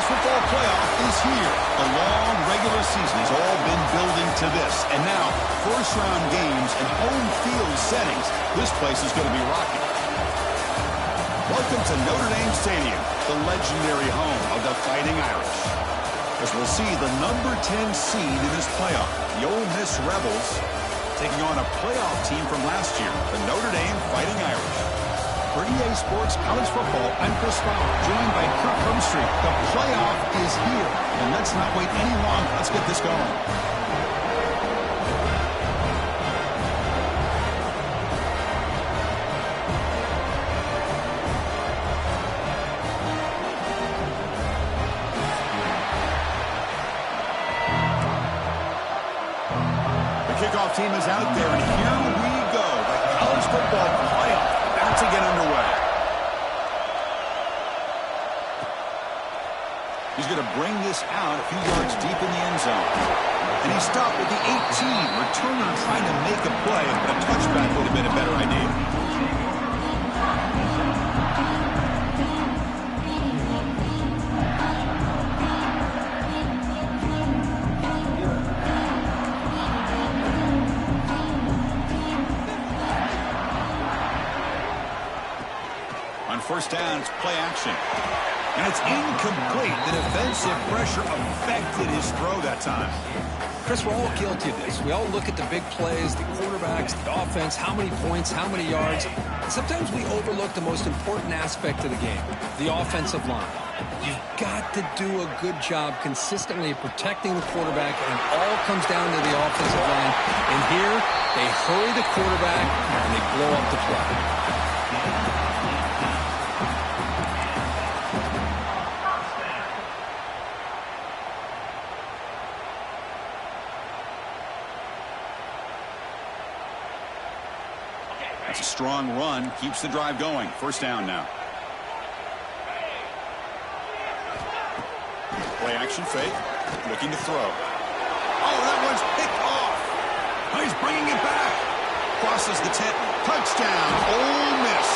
Football playoff is here. The long regular season has all been building to this. And now, first-round games and home field settings. This place is going to be rocking. Welcome to Notre Dame Stadium, the legendary home of the Fighting Irish. As we'll see the number 10 seed in this playoff, the Ole Miss Rebels, taking on a playoff team from last year, the Notre Dame Fighting Irish. For EA Sports College Football, I'm Chris Fowler, joined by Kirk Hermstreet. The playoff is here, and let's not wait any longer. Let's get this going. The kickoff team is out there, and here we go. The college football playoff to get underway. He's going to bring this out a few yards deep in the end zone. And he stopped with the 18. Returner trying to make a play, but a touchback would have been a better idea. First down, it's play action. And it's incomplete. The defensive pressure affected his throw that time. Chris, we're all guilty of this. We all look at the big plays, the quarterbacks, the offense, how many points, how many yards. And sometimes we overlook the most important aspect of the game, the offensive line. You've got to do a good job consistently protecting the quarterback, and it all comes down to the offensive line. And here, they hurry the quarterback, and they blow up the play. That's a strong run. Keeps the drive going. First down now. Play action fake. Looking to throw. Oh, that one's picked off. Oh, he's bringing it back. Crosses the 10. Touchdown, Ole Miss.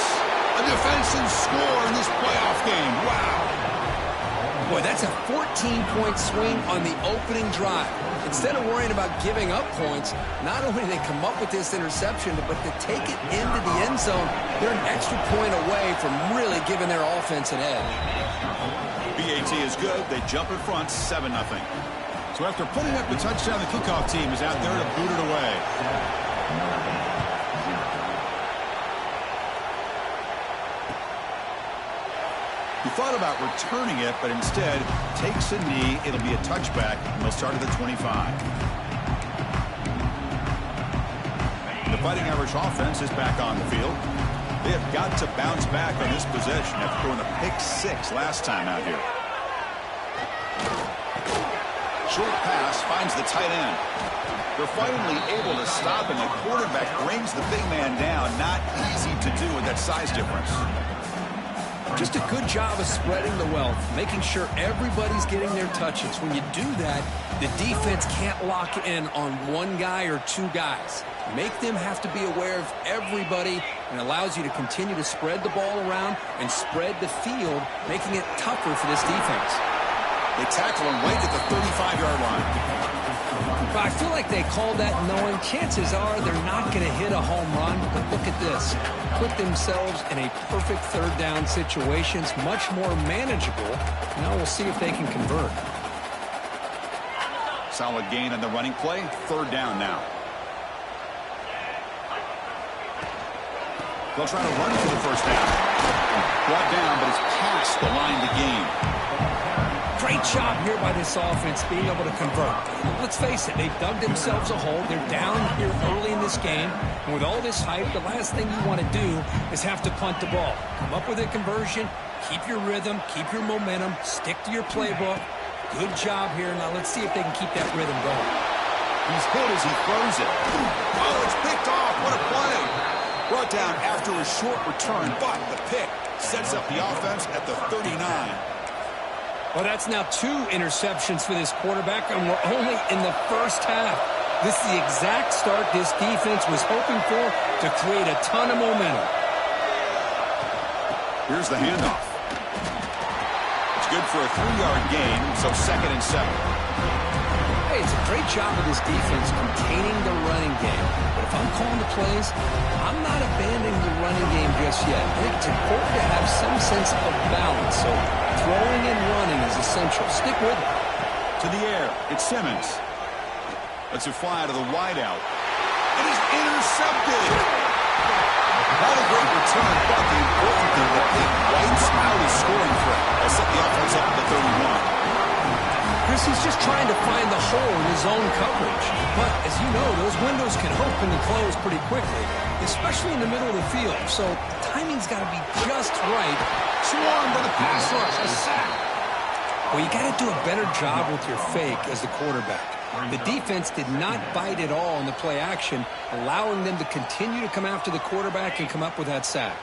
A defensive score in this playoff game. Wow. Boy, that's a 14-point swing on the opening drive. Instead of worrying about giving up points, not only did they come up with this interception, but to take it into the end zone, they're an extra point away from really giving their offense an edge. BAT is good. They jump in front, 7-0. So after putting up the touchdown, the kickoff team is out there to boot it away. He thought about returning it, but instead takes a knee. It'll be a touchback, and they'll start at the 25. The Fighting Irish offense is back on the field. They have got to bounce back on this possession after throwing a pick-6 last time out here. Short pass finds the tight end. They're finally able to stop, and the quarterback brings the big man down. Not easy to do with that size difference. Just a good job of spreading the wealth, making sure everybody's getting their touches. When you do that, the defense can't lock in on one guy or two guys. Make them have to be aware of everybody, and allows you to continue to spread the ball around and spread the field, making it tougher for this defense. They tackle him right at the 35-yard line. But I feel like they call that knowing chances are they're not going to hit a home run. But look at this. Put themselves in a perfect third down situation. It's much more manageable. Now we'll see if they can convert. Solid gain on the running play. Third down now. They'll try to run for the first down. Brought down, but it's past the line to gain. Great job here by this offense being able to convert. Let's face it, they've dug themselves a hole. They're down here early in this game. And with all this hype, the last thing you want to do is have to punt the ball. Come up with a conversion, keep your rhythm, keep your momentum, stick to your playbook. Good job here. Now let's see if they can keep that rhythm going. He's hit as he throws it. Oh, it's picked off. What a play. Brought down after a short return, but the pick sets up the offense at the 39. Well, that's now 2 interceptions for this quarterback, and we're only in the first half. This is the exact start this defense was hoping for to create a ton of momentum. Here's the handoff. It's good for a 3-yard gain, so 2nd and 7. Hey, it's a great job of this defense containing the running game. But if I'm calling the plays, I'm not abandoning the running game just yet. I think it's important to have some sense of balance. So throwing and running is essential. Stick with it. To the air, it's Simmons. Lets it fly to the wideout. It is intercepted. Not a great return, but the important thing that he wipes out his scoring threat. They'll set the offense up at the 31. Chris, he's just trying to find the hole in his own coverage. But, as you know, those windows can open and close pretty quickly, especially in the middle of the field. So, the timing's got to be just right. Swarmed by the pass rush, a sack. Well, you got to do a better job with your fake as the quarterback. The defense did not bite at all in the play action, allowing them to continue to come after the quarterback and come up with that sack.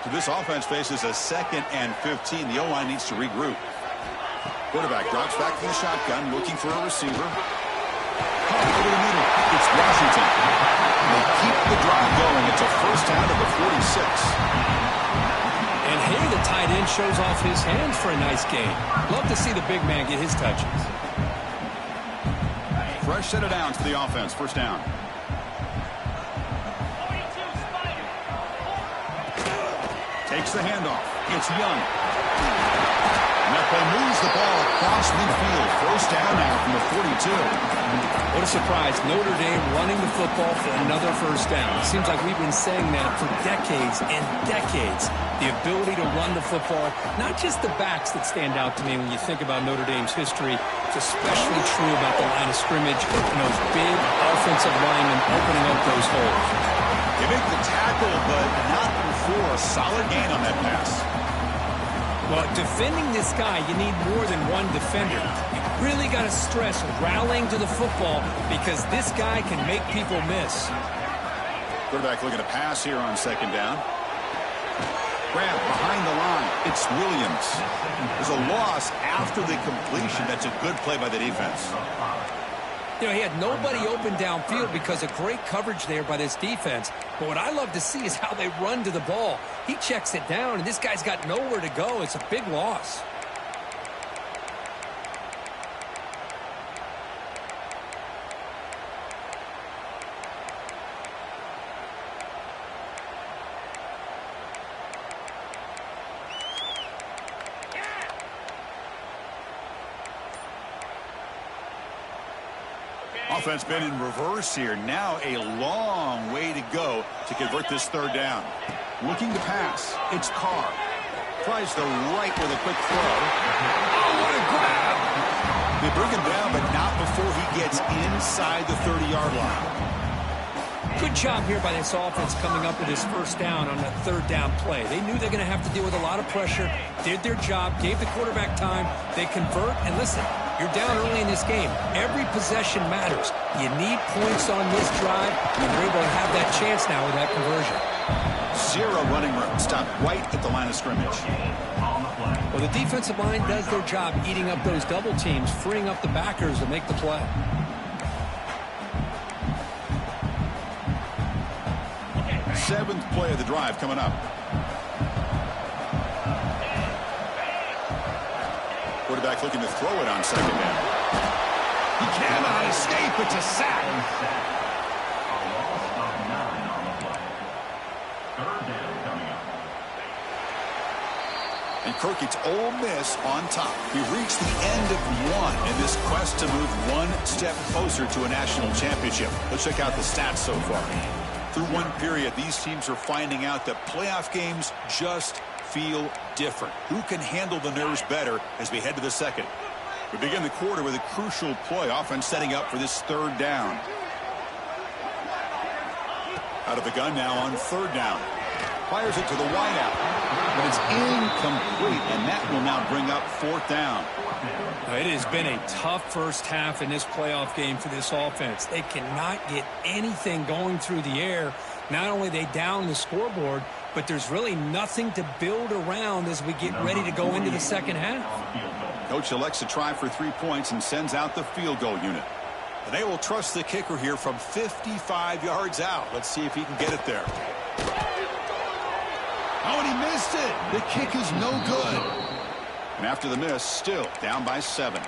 So this offense faces a 2nd and 15. The O-line needs to regroup. Quarterback drops back from the shotgun, looking for a receiver. Caught over the middle. It's Washington. They keep the drive going. It's a first down to the 46. And here the tight end shows off his hands for a nice gain. Love to see the big man get his touches. Fresh set of downs for the offense. First down. Takes the handoff. It's Young. And that play moves the ball across midfield. First down now from the 42. What a surprise. Notre Dame running the football for another first down. It seems like we've been saying that for decades and decades. The ability to run the football, not just the backs that stand out to me when you think about Notre Dame's history. It's especially true about the line of scrimmage and those big offensive linemen opening up those holes. They make the tackle, but not before a solid gain on that pass. Well, defending this guy, you need more than one defender. You really got to stress rallying to the football because this guy can make people miss. Quarterback looking to pass here on 2nd down. Grab behind the line. It's Williams. There's a loss after the completion. That's a good play by the defense. You know, he had nobody open downfield because of great coverage there by this defense. But what I love to see is how they run to the ball. He checks it down, and this guy's got nowhere to go. It's a big loss. Offense been in reverse here. Now a long way to go to convert this third down. Looking to pass. It's Carr. Tries the right with a quick throw. Oh, what a grab! They bring him down, but not before he gets inside the 30-yard line. Good job here by this offense coming up with this first down on that third down play. They knew they're going to have to deal with a lot of pressure, did their job, gave the quarterback time, they convert, and listen, you're down early in this game. Every possession matters. You need points on this drive, and you're able to have that chance now with that conversion. Zero running room. Stopped right at the line of scrimmage. Well, the defensive line does their job eating up those double teams, freeing up the backers to make the play. Seventh play of the drive coming up. Quarterback looking to throw it on second down. He cannot escape. It's a sack. And Kirk, it's Ole Miss on top. We've reached the end of one in this quest to move one step closer to a national championship. Let's check out the stats so far. Through one period, these teams are finding out that playoff games just feel different. Who can handle the nerves better as we head to the second? We begin the quarter with a crucial play. Offense setting up for this third down. Out of the gun now on third down. Fires it to the wideout. But it's incomplete, and that will now bring up fourth down. It has been a tough first half in this playoff game for this offense. They cannot get anything going through the air. Not only are they down the scoreboard, but there's really nothing to build around as we get ready to go into the second half. Coach elects to try for 3 points and sends out the field goal unit. And they will trust the kicker here from 55 yards out. Let's see if he can get it there. Oh, and he missed it. The kick is no good. And after the miss, still down by 7.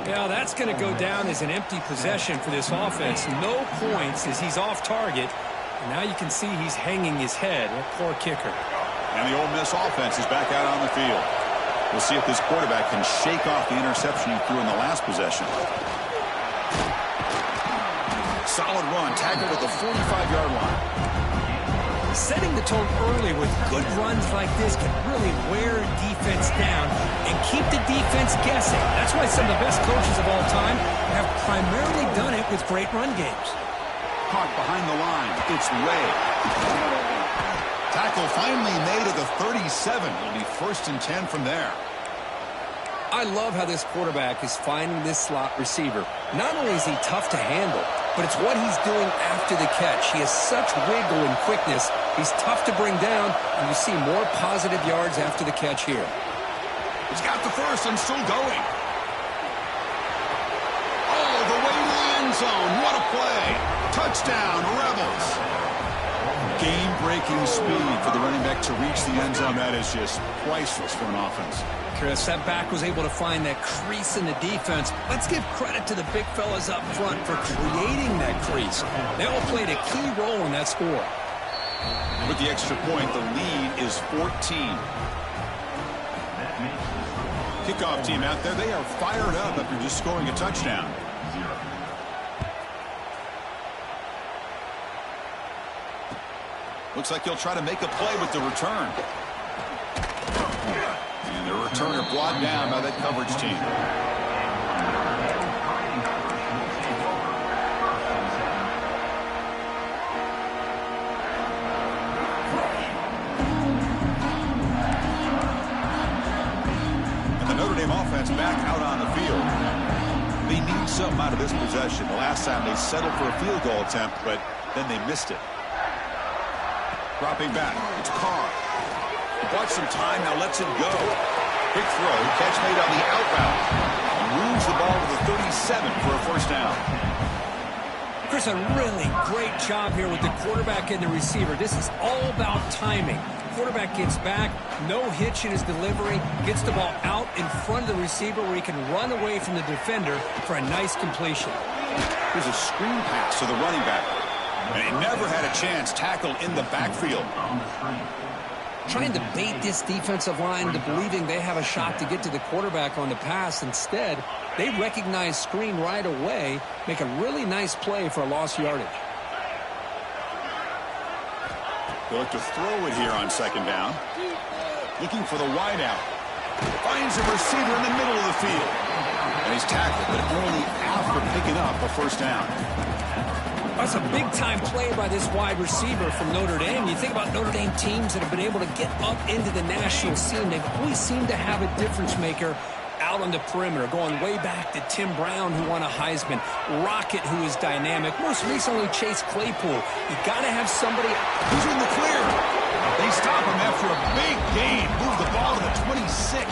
Yeah, that's going to go down as an empty possession for this offense. No points as he's off target. And now you can see he's hanging his head. That poor kicker. And the Ole Miss offense is back out on the field. We'll see if this quarterback can shake off the interception he threw in the last possession. Solid run, tackled at the 45-yard line. Setting the tone early with good runs like this can really wear a defense down and keep the defense guessing. That's why some of the best coaches of all time have primarily done it with great run games. Caught behind the line. It's Way. Tackle finally made at the 37. It'll be 1st and 10 from there. I love how this quarterback is finding this slot receiver. Not only is he tough to handle, but it's what he's doing after the catch. He has such wiggle and quickness. He's tough to bring down, and you see more positive yards after the catch here. He's got the first and still going. Oh, the way to the end zone. What a play. Touchdown, Rebels. Game-breaking speed for the running back to reach the end zone. That is just priceless for an offense. Chris, that back was able to find that crease in the defense. Let's give credit to the big fellas up front for creating that crease. They all played a key role in that score. With the extra point, the lead is 14. Kickoff team out there, they are fired up after just scoring a touchdown. Looks like he'll try to make a play with the return. And the returner brought down by that coverage team. And the Notre Dame offense back out on the field. They need something out of this possession. The last time they settled for a field goal attempt, but then they missed it. Dropping back. It's Carr. He bought some time, now lets it go. Quick throw. Catch made on the out route. And moves the ball to the 37 for a first down. Chris, a really great job here with the quarterback and the receiver. This is all about timing. Quarterback gets back, no hitch in his delivery, gets the ball out in front of the receiver where he can run away from the defender for a nice completion. Here's a screen pass to the running back. And he never had a chance tackled in the backfield. Trying to bait this defensive line to believing they have a shot to get to the quarterback on the pass. Instead, they recognize screen right away, make a really nice play for a lost yardage. They look to throw it here on second down. Looking for the wideout. Finds a receiver in the middle of the field. And he's tackled, but only after picking up a first down. That's a big-time play by this wide receiver from Notre Dame. You think about Notre Dame teams that have been able to get up into the national scene. They've always seemed to have a difference maker out out on the perimeter, going way back to Tim Brown, who won a Heisman, Rocket, who is dynamic, most recently Chase Claypool. You got to have somebody who's in the clear. They stop him after a big gain. Move the ball to the 26.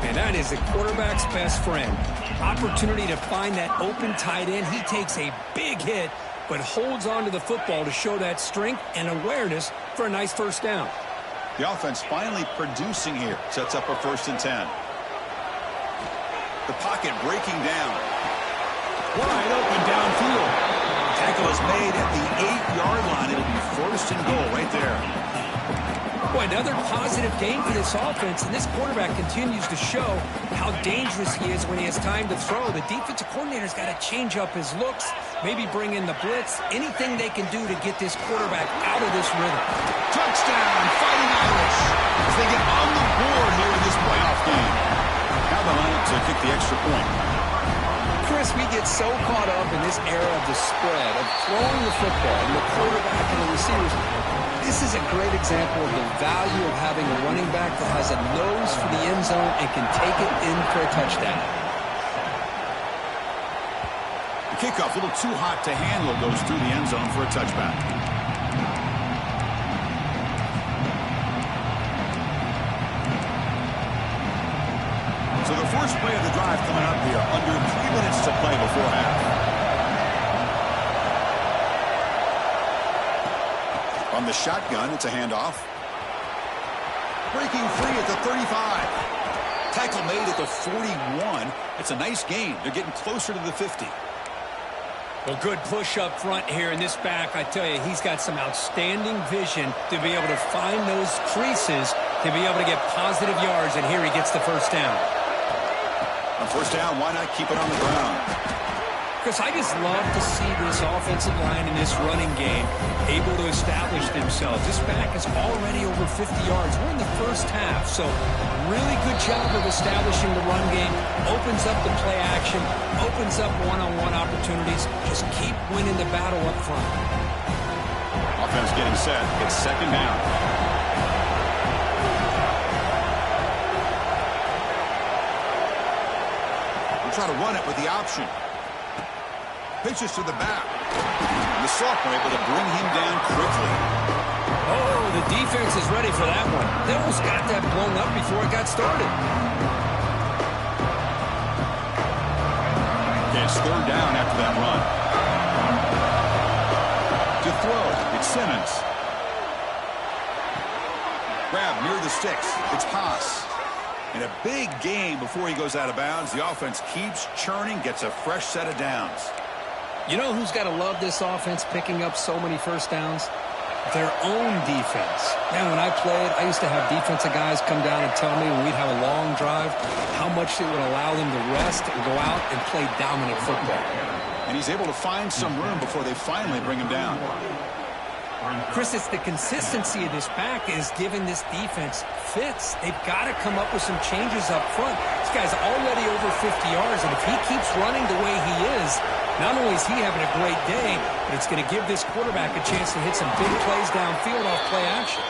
And that is the quarterback's best friend. Opportunity to find that open tight end. He takes a big hit, but holds on to the football to show that strength and awareness for a nice first down. The offense finally producing here. Sets up a 1st and 10. The pocket breaking down. Wide open downfield. Tackle is made at the 8-yard line. It'll be 1st and goal right there. Boy, another positive game for this offense, and this quarterback continues to show how dangerous he is when he has time to throw. The defensive coordinator's got to change up his looks, maybe bring in the blitz, anything they can do to get this quarterback out of this rhythm. Touchdown, Fighting Irish, as they get on the board here in this playoff game. Now the line to kick the extra point. Chris, we get so caught up in this era of the spread, of throwing the football, and the quarterback and the receivers. This is a great example of the value of having a running back that has a nose for the end zone and can take it in for a touchdown. The kickoff, a little too hot to handle, goes through the end zone for a touchback. So the first play of the drive coming up here, under 3 minutes to play before half. On the shotgun, it's a handoff. Breaking free at the 35. Tackle made at the 41. It's a nice gain. They're getting closer to the 50. Well, good push up front here in this back. I tell you, he's got some outstanding vision to be able to find those creases, to be able to get positive yards, and here he gets the first down. On first down, why not keep it on the ground? Chris, I just love to see this offensive line in this running game able to establish themselves. This back is already over 50 yards. We're in the first half, so really good job of establishing the run game. Opens up the play action, opens up one-on-one opportunities. Just keep winning the battle up front. Offense getting set. It's 2nd down. We'll try to run it with the option. Pitches to the back. The sophomore able to bring him down quickly. Oh, the defense is ready for that one. They almost got that blown up before it got started. Okay, it's 3rd down after that run. To throw, it's Simmons. Grab near the sticks. It's Haas. And a big gain before he goes out of bounds. The offense keeps churning, gets a fresh set of downs. You know who's got to love this offense picking up so many first downs? Their own defense. Man, when I played, I used to have defensive guys come down and tell me when we'd have a long drive how much it would allow them to rest and go out and play dominant football. And he's able to find some room before they finally bring him down. Chris, it's the consistency of this back is giving this defense fits. They've got to come up with some changes up front. This guy's already over 50 yards, and if he keeps running the way he is, not only is he having a great day, but it's going to give this quarterback a chance to hit some big plays downfield off play action.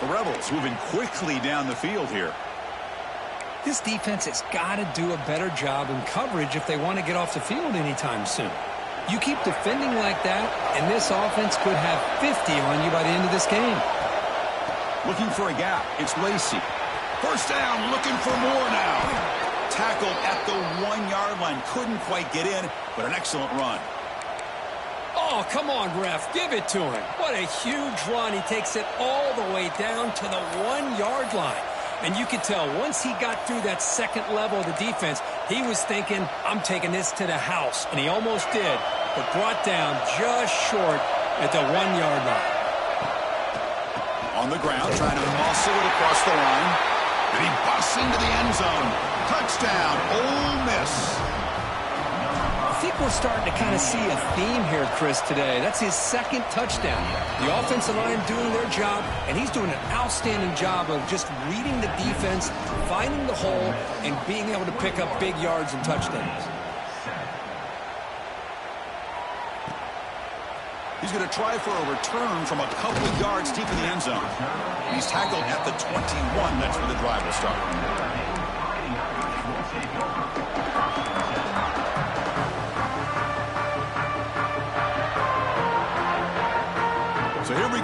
The Rebels moving quickly down the field here. This defense has got to do a better job in coverage if they want to get off the field anytime soon. You keep defending like that, and this offense could have 50 on you by the end of this game. Looking for a gap. It's Lacey. First down, looking for more now. Tackled at the 1-yard line. Couldn't quite get in, but an excellent run. Oh, come on, ref. Give it to him. What a huge run. He takes it all the way down to the 1-yard line. And you could tell once he got through that second level of the defense, he was thinking, I'm taking this to the house. And he almost did, but brought down just short at the 1-yard line. On the ground, trying to muscle it across the line. And he busts into the end zone. Touchdown, Ole Miss. I think we're starting to kind of see a theme here, Chris, today. That's his 2nd touchdown. The offensive line doing their job, and he's doing an outstanding job of just reading the defense, finding the hole, and being able to pick up big yards and touchdowns. He's going to try for a return from a couple of yards deep in the end zone. He's tackled at the 21. That's where the drive will start.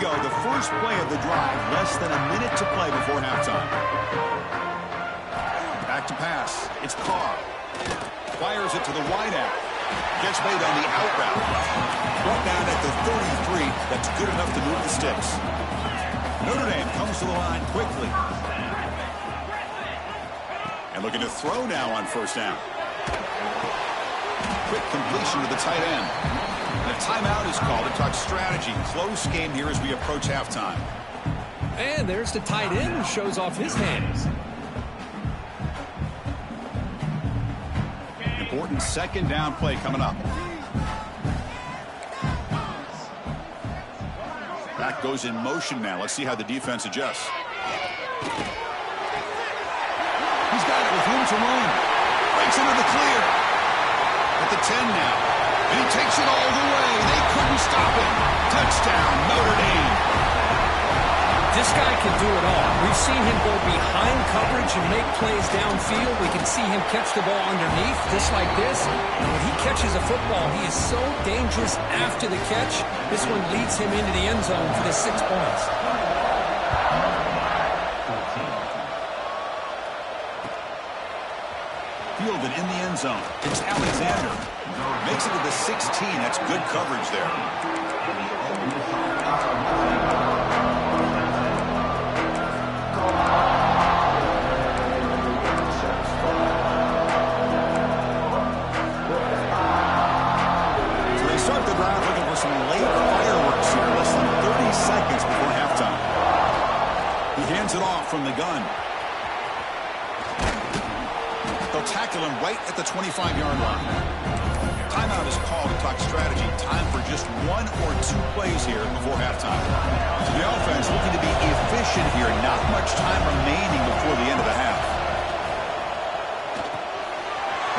go, the first play of the drive. Less than a minute to play before halftime. Back to pass. It's Carr. Fires it to the wide out. Gets made on the out route. Brought down at the 33. That's good enough to move the sticks. Notre Dame comes to the line quickly. And looking to throw now on first down. Quick completion to the tight end. And a timeout is called to talk strategy. Close game here as we approach halftime. And there's the tight end who shows off his hands. Important second down play coming up. Back goes in motion now. Let's see how the defense adjusts. He's got it with room to run. Breaks into the clear. At the 10 now. And he takes it all the way. They couldn't stop him. Touchdown, Notre Dame. This guy can do it all. We've seen him go behind coverage and make plays downfield. We can see him catch the ball underneath, just like this. And when he catches a football, he is so dangerous after the catch. This one leads him into the end zone for the 6 points. Fielded in the end zone. It's Alexander. Makes it to the 16. That's good coverage there. So they start the drive looking for some late fireworks here. Less than 30 seconds before halftime. He hands it off from the gun. They'll tackle him right at the 25-yard line. Timeout is called to talk strategy. Time for just 1 or 2 plays here before halftime. So the offense looking to be efficient here. Not much time remaining before the end of the half.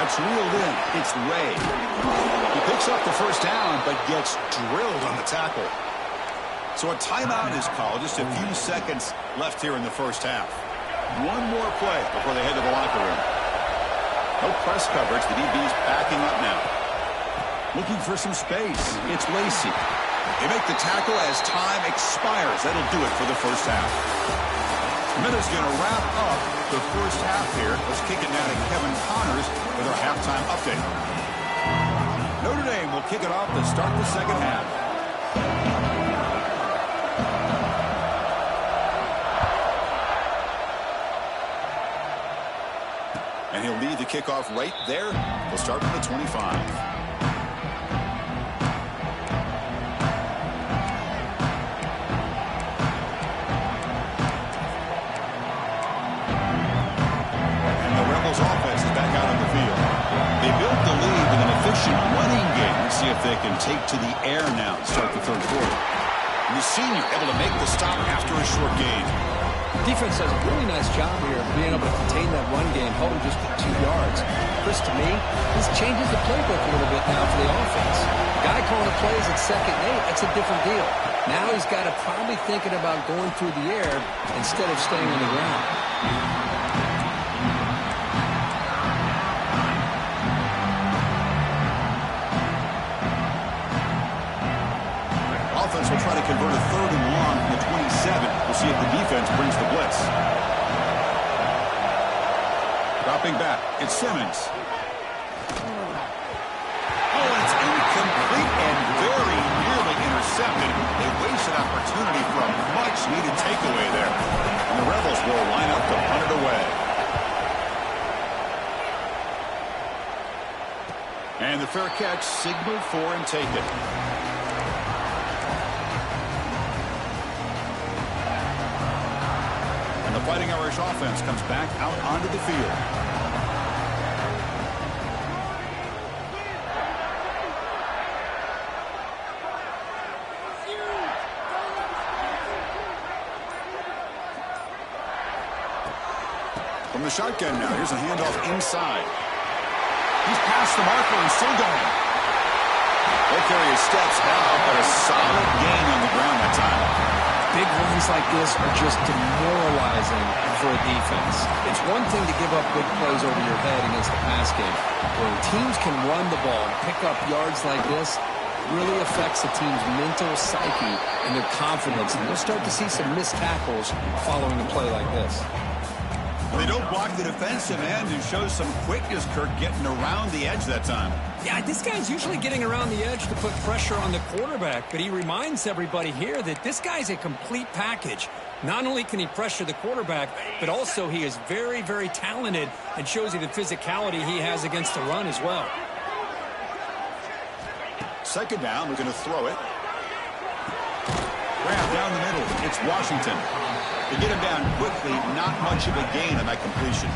That's reeled in. It's Ray. He picks up the first down, but gets drilled on the tackle. So a timeout is called. Just a few seconds left here in the first half. 1 more play before they head to the locker room. No press coverage. The DB's backing up now. Looking for some space. It's Lacey. They make the tackle as time expires. That'll do it for the first half. Minutes going to wrap up the first half here. Let's kick it now to Kevin Connors with our halftime update. Notre Dame will kick it off to start the second half. And he'll lead the kickoff right there. We'll start from the 25. And the Rebels offense is back out on the field. They built the lead with an efficient running game. Let's see if they can take to the air now and start the third quarter. And the senior able to make the stop after a short gain. Defense does a really nice job here of being able to contain that run game, held him just to 2 yards. Chris, to me, this changes the playbook a little bit now for the offense. Guy calling the plays at 2nd and 8, that's a different deal. Now he's got to probably thinking about going through the air instead of staying on the ground. Offense will try to convert a 3rd and long from the 27. We'll see if the defense brings the blitz. Dropping back, it's Simmons. Oh, and it's incomplete and very nearly intercepted. A wasted opportunity for a much-needed takeaway there. And the Rebels will line up to punt it away. And the fair catch signaled for and taken. The Fighting Irish offense comes back out onto the field. From the shotgun now, here's a handoff inside. He's past the marker and still going. They'll carry his steps now, but a solid gain on the ground that time. Big runs like this are just demoralizing for a defense. It's one thing to give up big plays over your head against the pass game. When teams can run the ball and pick up yards like this, really affects the team's mental psyche and their confidence. And you'll start to see some missed tackles following a play like this. They don't block the defensive end and show some quickness, Kirk, getting around the edge that time. Yeah, this guy's usually getting around the edge to put pressure on the quarterback, but he reminds everybody here that this guy's a complete package. Not only can he pressure the quarterback, but also he is very, very talented and shows you the physicality he has against the run as well. Second down, we're going to throw it. Grab down the middle. It's Washington. They get him down quickly, not much of a gain on that completion.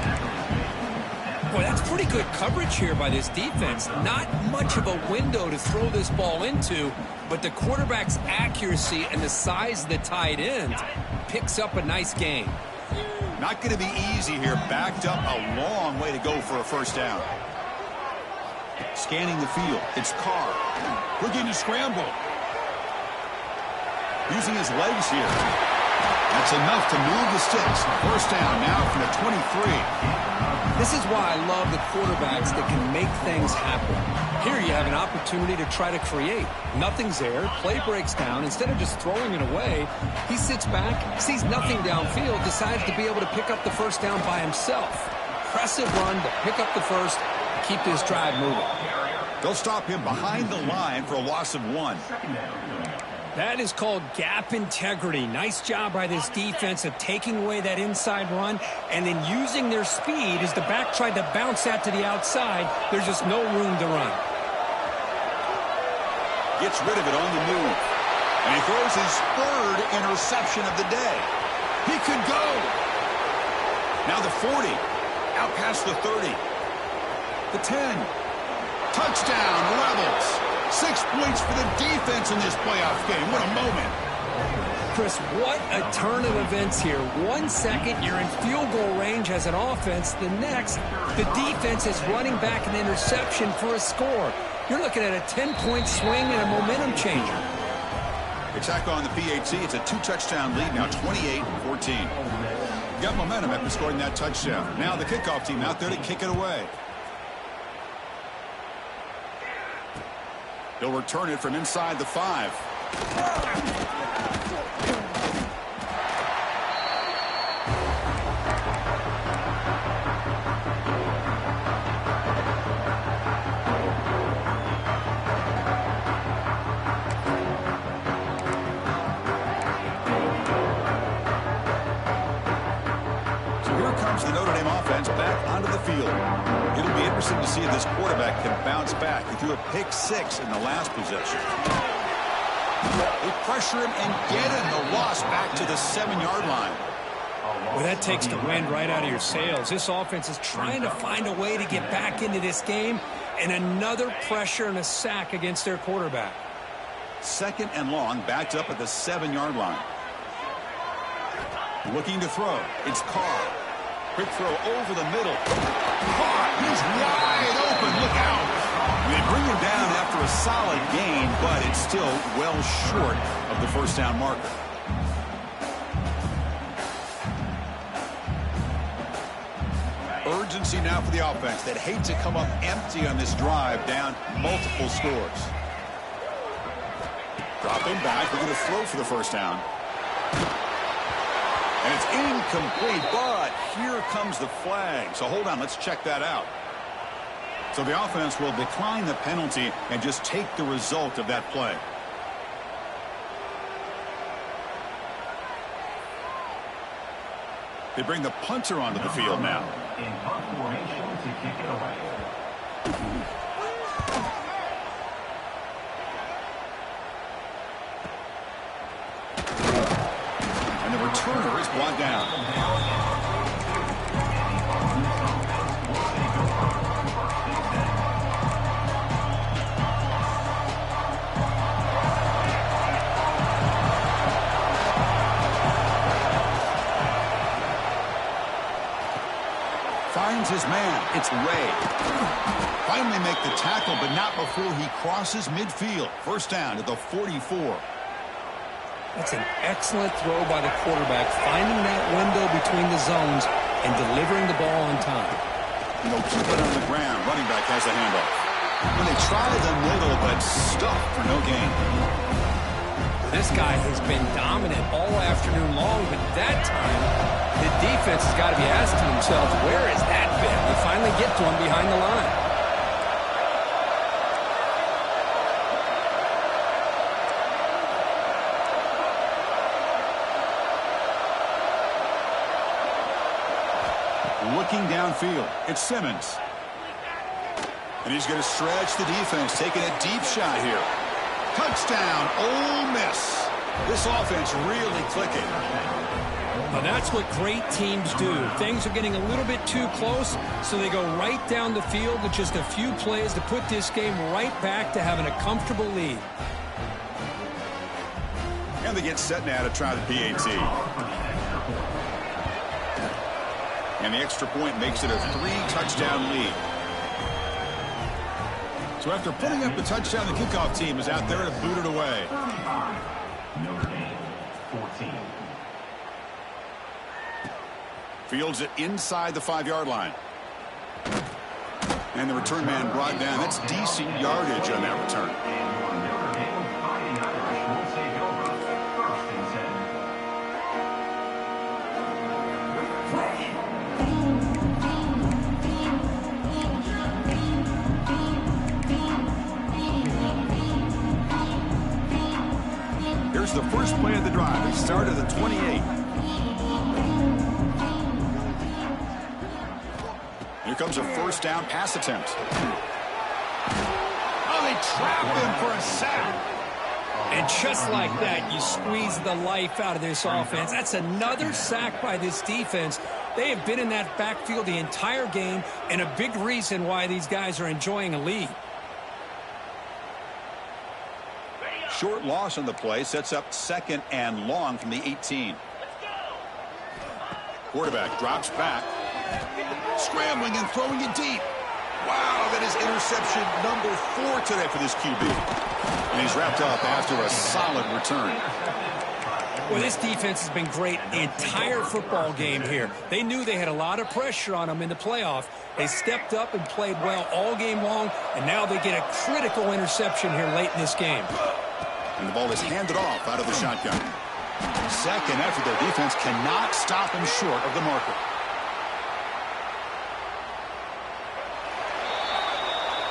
Boy, that's pretty good coverage here by this defense. Not much of a window to throw this ball into, but the quarterback's accuracy and the size of the tight end picks up a nice gain. Not going to be easy here. Backed up a long way to go for a first down. Scanning the field. It's Carr. Looking to scramble. Using his legs here. That's enough to move the sticks. First down now from the 23. This is why I love the quarterbacks that can make things happen. Here you have an opportunity to try to create. Nothing's there. Play breaks down. Instead of just throwing it away, he sits back, sees nothing downfield, decides to be able to pick up the first down by himself. Impressive run to pick up the first, keep this drive moving. They'll stop him behind the line for a loss of 1. That is called gap integrity. Nice job by this defense of taking away that inside run and then using their speed as the back tried to bounce that to the outside. There's just no room to run. Gets rid of it on the move. And he throws his third interception of the day. He could go. Now the 40. Out past the 30. The 10. Touchdown, Rebels. 6 points for the defense in this playoff game. What a moment. Chris, what a turn of events here. 1 second, you're in field goal range as an offense. The next, the defense is running back an interception for a score. You're looking at a 10-point swing and a momentum changer. Attack on the PAT. It's a 2-touchdown lead now, 28-14. Got momentum after scoring that touchdown. Now the kickoff team out there to kick it away. He'll return it from inside the 5. So here comes the Notre Dame offense back onto the field. It'll be interesting to see if this quarterback can bounce back. He threw a pick 6 in the last possession. They pressure him and get him. The loss back to the 7-yard line. Well, that takes the wind right out of your sails. This offense is trying to find a way to get back into this game, and another pressure and a sack against their quarterback. 2nd and long, backed up at the 7-yard line. Looking to throw. It's Carr. Quick throw over the middle. Carr, he's wide open. Look out. They bring him down after a solid gain, but it's still well short of the first down marker. Urgency now for the offense that hate to come up empty on this drive, down multiple scores. Dropping back, we're going to throw for the first down. And it's incomplete, but here comes the flag. So hold on, let's check that out. So the offense will decline the penalty and just take the result of that play. They bring the punter onto the field now. In punt formation to kick it away. And the returner is brought down. Finds his man. It's Ray. Finally make the tackle, but not before he crosses midfield. First down at the 44. That's an excellent throw by the quarterback, finding that window between the zones and delivering the ball on time. And they'll keep it on the ground. Running back has a handoff. When they try the middle, but stuck for no gain. This guy has been dominant all afternoon long, but that time, the defense has got to be asking themselves, where has that been? They finally get to him behind the line. Looking downfield, it's Simmons. And he's going to stretch the defense, taking a deep shot here. Touchdown, Ole Miss. This offense really clicking. Now that's what great teams do. Things are getting a little bit too close, so they go right down the field with just a few plays to put this game right back to having a comfortable lead. And they get set now to try the PAT. And the extra point makes it a 3-touchdown lead. So after putting up the touchdown, the kickoff team is out there to boot it away. 35, Notre Dame, 14. Fields it inside the 5-yard line. And the return man brought down. That's decent yardage on that return. Notre Dame Fighting Irish will take over 1st and 10. Here's the first play of the drive. They start at the 28. Here comes a first down pass attempt. Oh, they trap him for a sack. And just like that, you squeeze the life out of this offense. That's another sack by this defense. They have been in that backfield the entire game, and a big reason why these guys are enjoying a lead. Short loss on the play sets up 2nd and long from the 18. Quarterback drops back. Scrambling and throwing it deep. Wow, that is interception number 4 today for this QB. And he's wrapped up after a solid return. Well, this defense has been great the entire football game here. They knew they had a lot of pressure on them in the playoff. They stepped up and played well all game long, and now they get a critical interception here late in this game. And the ball is handed off out of the shotgun. Second effort, their defense cannot stop him short of the marker.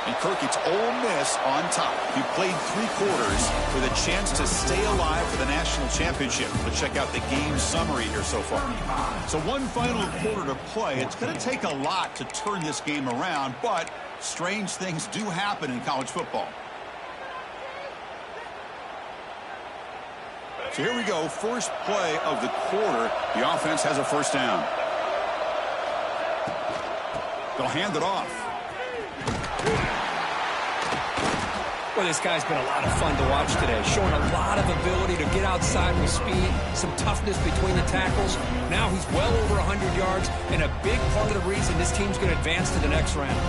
And Kirk, it's Ole Miss on top. You played 3 quarters with a chance to stay alive for the national championship. Let's check out the game summary here so far. So one final quarter to play. It's going to take a lot to turn this game around, but strange things do happen in college football. So here we go, first play of the quarter. The offense has a first down. They'll hand it off. Well, this guy's been a lot of fun to watch today, showing a lot of ability to get outside with speed, some toughness between the tackles. Now he's well over 100 yards, and a big part of the reason this team's going to advance to the next round.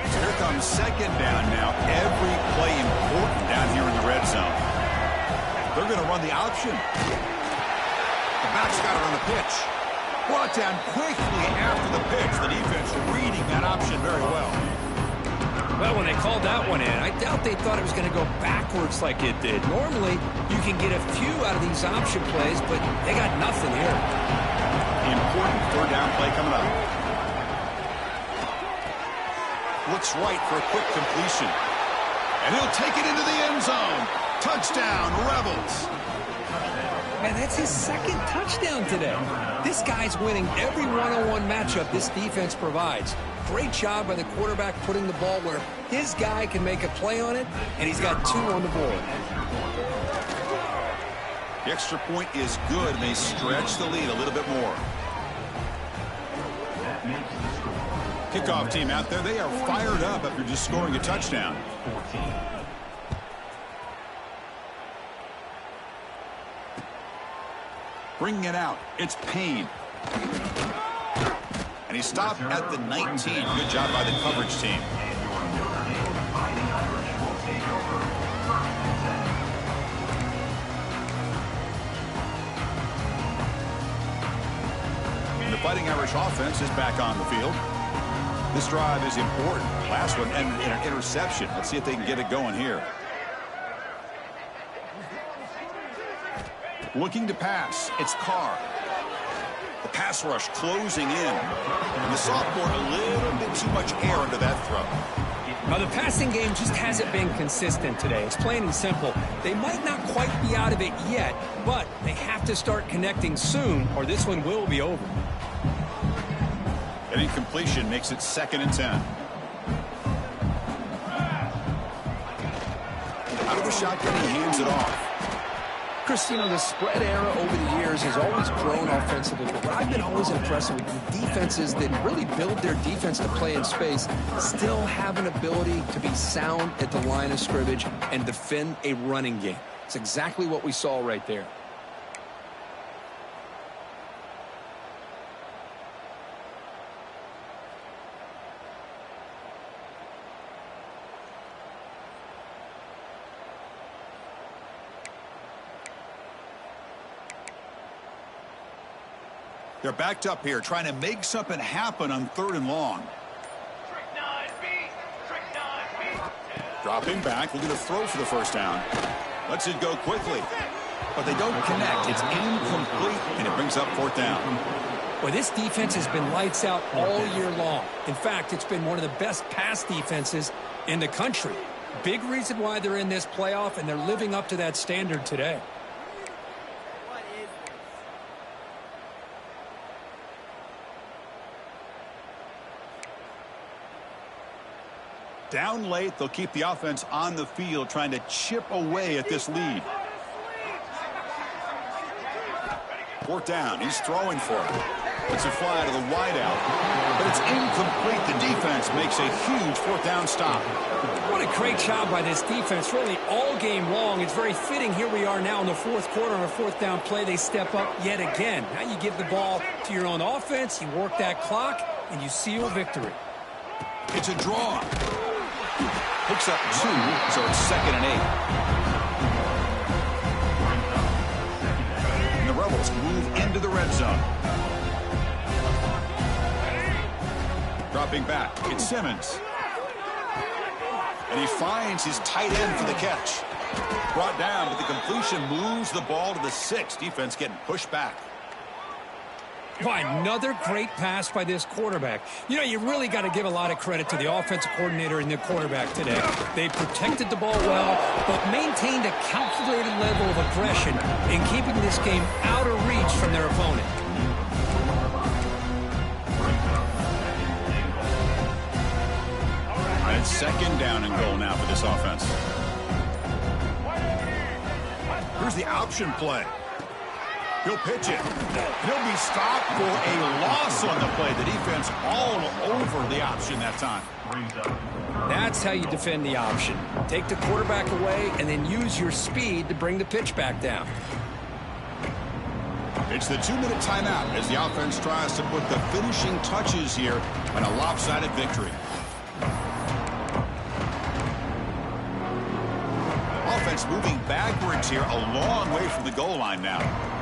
So here comes 2nd down now. Every play important down here in the red zone. They're going to run the option. The back's got it on the pitch. Brought down quickly after the pitch. The defense reading that option very well. Well, when they called that one in, I doubt they thought it was going to go backwards like it did. Normally, you can get a few out of these option plays, but they got nothing here. Important 3rd down play coming up. Looks right for a quick completion. And he'll take it into the end zone. Touchdown, Rebels. Man, that's his 2nd touchdown today. This guy's winning every one-on-one matchup this defense provides. Great job by the quarterback putting the ball where his guy can make a play on it, and he's got 2 on the board. The extra point is good, and they stretch the lead a little bit more. Kickoff team out there, they are fired up after just scoring a touchdown. 14. Bringing it out, it's Payne. And he stopped at the 19. Good job by the coverage team. And the Fighting Irish offense is back on the field. This drive is important. Last one ended in an interception. Let's see if they can get it going here. Looking to pass. It's Carr. The pass rush closing in. And the sophomore a little bit too much air into that throw. Now, the passing game just hasn't been consistent today. It's plain and simple. They might not quite be out of it yet, but they have to start connecting soon, or this one will be over. An incompletion makes it 2nd and 10. Out of the shotgun, he hands it off. Chris, you know, the spread era over the years has always grown offensively, but what I've been always impressed with the defenses that really build their defense to play in space still have an ability to be sound at the line of scrimmage and defend a running game. It's exactly what we saw right there. They're backed up here, trying to make something happen on 3rd and long. Dropping back, looking to throw for the first down. Lets it go quickly. But they don't connect. It's incomplete, and it brings up 4th down. Well, this defense has been lights out all year long. In fact, it's been one of the best pass defenses in the country. Big reason why they're in this playoff, and they're living up to that standard today. Down late, they'll keep the offense on the field, trying to chip away at this lead. 4th down, he's throwing for it. It's a fly to the wideout, but it's incomplete. The defense makes a huge 4th down stop. What a great job by this defense, really all game long. It's very fitting. Here we are now in the 4th quarter on a 4th down play. They step up yet again. Now you give the ball to your own offense, you work that clock, and you seal victory. It's a draw. Picks up 2, so it's 2nd and 8. And the Rebels move into the red zone. Dropping back, it's Simmons. And he finds his tight end for the catch. Brought down, but the completion moves the ball to the 6. Defense getting pushed back. By another great pass by this quarterback. You know, you really got to give a lot of credit to the offensive coordinator and the quarterback today. They protected the ball well, but maintained a calculated level of aggression in keeping this game out of reach from their opponent. And it's 2nd down and goal now for this offense. Here's the option play. He'll pitch it. He'll be stopped for a loss on the play. The defense all over the option that time. That's how you defend the option. Take the quarterback away and then use your speed to bring the pitch back down. It's the 2-minute timeout as the offense tries to put the finishing touches here on a lopsided victory. Offense moving backwards here, a long way from the goal line now.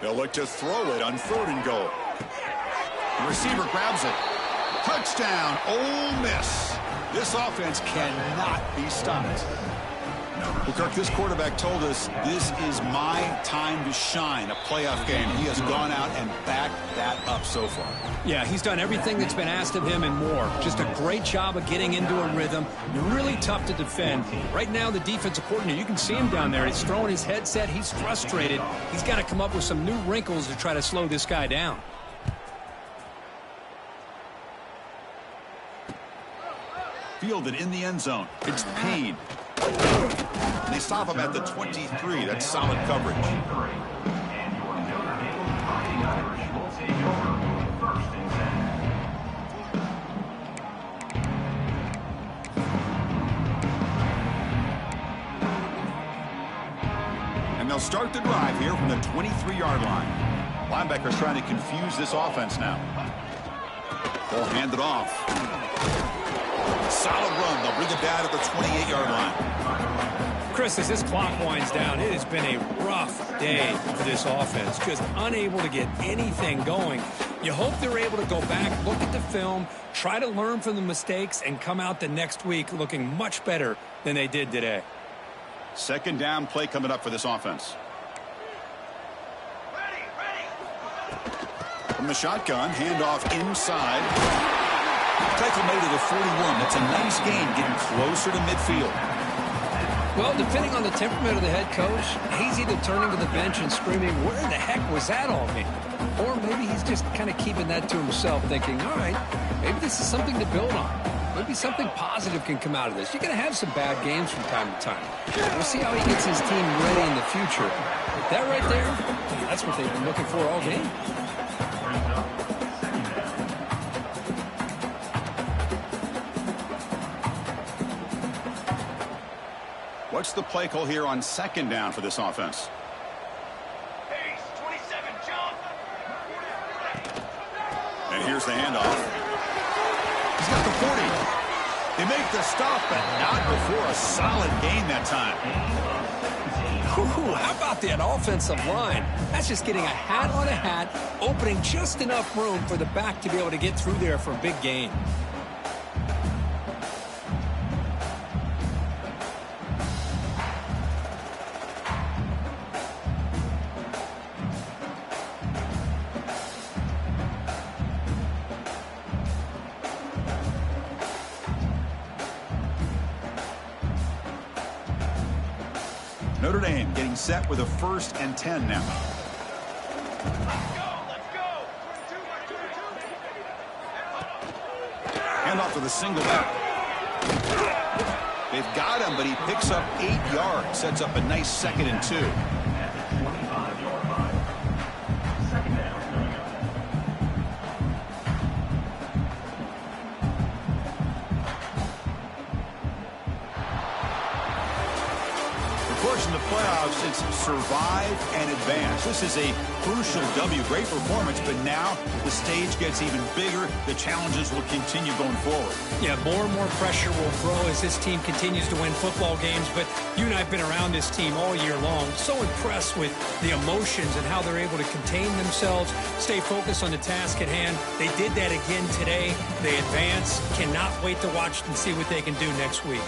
They'll look to throw it on 3rd and goal. The receiver grabs it. Touchdown, Ole Miss. This offense cannot be stopped. Well, Kirk, this quarterback told us this is my time to shine, a playoff game. He has gone out and backed that up so far. Yeah, he's done everything that's been asked of him and more. Just a great job of getting into a rhythm. Really tough to defend. Right now, the defensive coordinator, you can see him down there. He's throwing his headset. He's frustrated. He's got to come up with some new wrinkles to try to slow this guy down. Fielded in the end zone. It's Payne. They stop him at the 23. That's solid coverage. And they'll start the drive here from the 23-yard line. Linebackers trying to confuse this offense now. Ball handed off. Solid run. They'll bring it down to the 28-yard line. Chris, as this clock winds down, it has been a rough day for this offense. Just unable to get anything going. You hope they're able to go back, look at the film, try to learn from the mistakes, and come out the next week looking much better than they did today. Second down play coming up for this offense. From the shotgun, handoff inside. Tackle made at the 41. That's a nice gain, getting closer to midfield. Well, depending on the temperament of the head coach, he's either turning to the bench and screaming, where the heck was that all mean? Or maybe he's just kind of keeping that to himself, thinking, all right, maybe this is something to build on. Maybe something positive can come out of this. You're going to have some bad games from time to time. We'll see how he gets his team ready in the future. But that right there, that's what they've been looking for all game. What's the play call here on second down for this offense? And here's the handoff. He's got the 40. They make the stop, but not before a solid gain that time. Ooh, how about that offensive line? That's just getting a hat on a hat, opening just enough room for the back to be able to get through there for a big gain. Notre Dame getting set with a 1st and 10 now. Hand off to the single back. They've got him, but he picks up 8 yards. Sets up a nice 2nd and 2. In the playoffs, it's survive and advance. This is a crucial W. Great performance, but now the stage gets even bigger. The challenges will continue going forward. Yeah, more and more pressure will grow as this team continues to win football games, but you and I have been around this team all year long. So impressed with the emotions and how they're able to contain themselves, stay focused on the task at hand. They did that again today. They advance. Cannot wait to watch and see what they can do next week.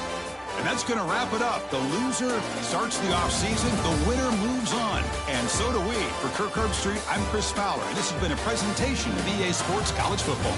And that's going to wrap it up. The loser starts the offseason. The winner moves on. And so do we. For Kirk Herbstreit, I'm Chris Fowler. And this has been a presentation of EA Sports College Football.